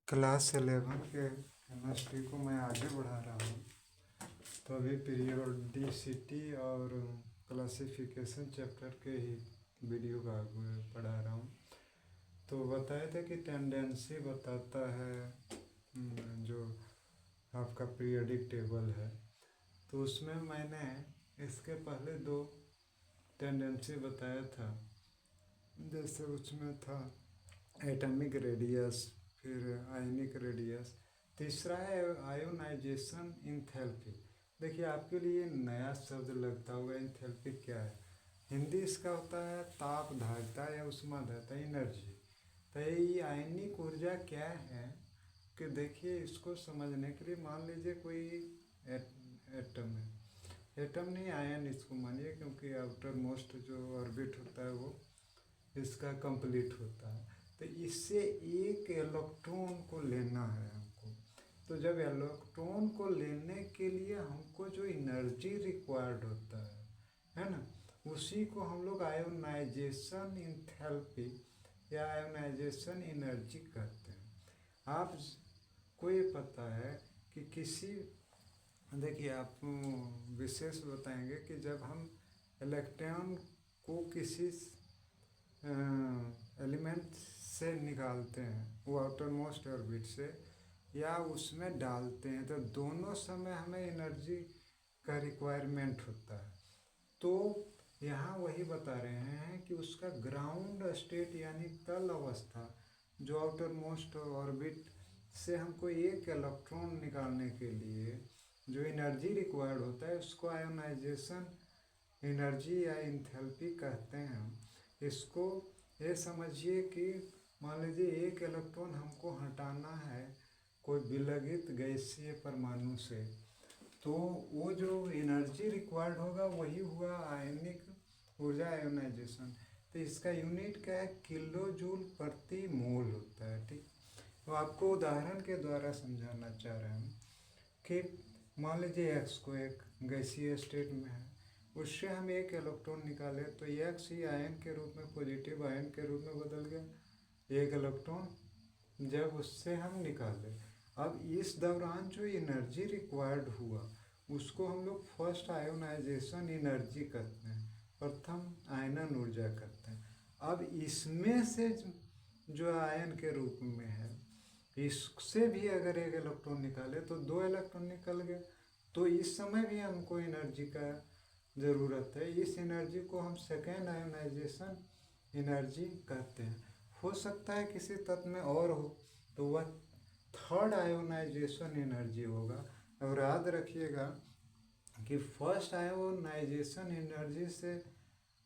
Class 11 के chemistry को मैं आगे बढ़ा रहा हूँ। तो अभी पीरियोडिसिटी और क्लासिफिकेशन चैप्टर के ही वीडियो का पढ़ा रहा हूँ। तो बताए थे कि टेंडेंसी बताता है जो आपका पीरियोडिक टेबल है, तो उसमें मैंने इसके पहले 2 टेंडेंसी बताया था। जैसे उसमें था एटॉमिक रेडियस, फिर आयनिक रेडियस, तीसरा है आयोनाइजेशन इंथैल्पी। देखिए आपके लिए नया शब्द लगता होगा, इंथैल्पी क्या है। हिंदी इसका होता है ताप धारिता या उष्माधारिता, एनर्जी। तो ये आयनिक ऊर्जा क्या है कि देखिए इसको समझने के लिए मान लीजिए कोई एटम है, एटम नहीं आयन इसको मानिए, क्योंकि आउटर मोस्ट जो ऑर्बिट होता है वो इसका कंप्लीट होता है। तो इससे एक इलेक्ट्रॉन को लेना है हमको। तो जब इलेक्ट्रॉन को लेने के लिए हमको जो एनर्जी रिक्वायर्ड होता है ना, उसी को हम लोग आयोनाइजेशन इंथैल्पी या आयोनाइजेशन एनर्जी कहते हैं। आपको ये पता है कि किसी, देखिए आप विशेष बताएंगे कि जब हम इलेक्ट्रॉन को किसी एलिमेंट से निकालते हैं, वो आउटर मोस्ट ऑर्बिट से, या उसमें डालते हैं, तो दोनों समय हमें एनर्जी का रिक्वायरमेंट होता है। तो यहाँ वही बता रहे हैं कि उसका ग्राउंड स्टेट यानी तल अवस्था, जो आउटर मोस्ट ऑर्बिट से हमको एक इलेक्ट्रॉन निकालने के लिए जो एनर्जी रिक्वायर्ड होता है, उसको आयोनाइजेशन एनर्जी या इंथैल्पी कहते हैं। इसको ये समझिए कि मान लीजिए एक इलेक्ट्रॉन हमको हटाना है कोई विलगित गैसीय परमाणु से, तो वो जो एनर्जी रिक्वायर्ड होगा वही हुआ आयनिक ऊर्जा, आयोनाइजेशन। तो इसका यूनिट क्या है, किलो जूल प्रति मोल होता है। ठीक, तो आपको उदाहरण के द्वारा समझाना चाह रहे हैं कि मान लीजिए एक्स को एक गैसीय स्टेट में है, उससे हम एक इलेक्ट्रॉन निकाले तो एक्स ही आयन के रूप में, पॉजिटिव आयन के रूप में बदल गया एक इलेक्ट्रॉन जब उससे हम निकाले। अब इस दौरान जो एनर्जी रिक्वायर्ड हुआ उसको हम लोग फर्स्ट आयोनाइजेशन एनर्जी कहते हैं, प्रथम आयनन ऊर्जा कहते हैं। अब इसमें से जो आयन के रूप में है, इससे भी अगर एक इलेक्ट्रॉन निकाले तो 2 इलेक्ट्रॉन निकल गए। तो इस समय भी हमको एनर्जी का ज़रूरत है। इस एनर्जी को हम सेकेंड आयोनाइजेशन एनर्जी कहते हैं। हो सकता है किसी तत्व में और हो तो वह थर्ड आयोनाइजेशन एनर्जी होगा। और याद रखिएगा कि फर्स्ट आयोनाइजेशन एनर्जी से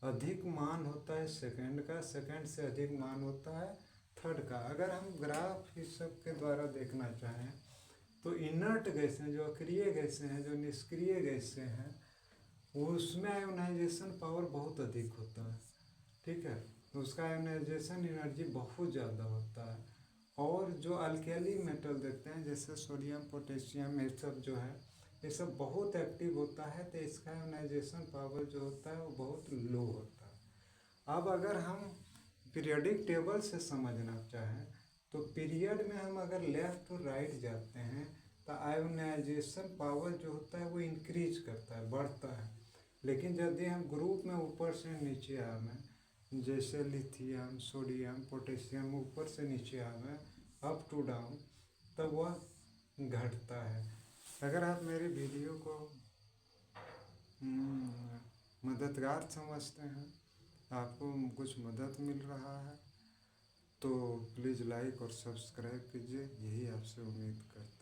अधिक मान होता है सेकेंड का, सेकेंड से अधिक मान होता है थर्ड का। अगर हम ग्राफ इस सब के द्वारा देखना चाहें तो इनर्ट गैसें, जो अक्रिय गैसें हैं, जो निष्क्रिय गैसें हैं, उसमें आयोनाइजेशन पावर बहुत अधिक होता है। ठीक है, तो उसका आयोनाइजेशन एनर्जी बहुत ज़्यादा होता है। और जो अल्केली मेटल देखते हैं जैसे सोडियम, पोटेशियम, ये सब जो है, ये सब बहुत एक्टिव होता है, तो इसका आयोनाइजेशन पावर जो होता है वो बहुत लो होता है। अब अगर हम पीरियोडिक टेबल से समझना चाहें तो पीरियड में हम अगर लेफ्ट टू राइट जाते हैं तो आयोनाइजेशन पावर जो होता है वो इंक्रीज करता है, बढ़ता है। लेकिन यदि हम ग्रुप में ऊपर से नीचे आवें, जैसे लिथियम, सोडियम, पोटेशियम, ऊपर से नीचे आवें, अप टू डाउन, तब वह घटता है। अगर आप मेरी वीडियो को मददगार समझते हैं, आपको कुछ मदद मिल रहा है, तो प्लीज़ लाइक और सब्सक्राइब कीजिए, यही आपसे उम्मीद करते हैं।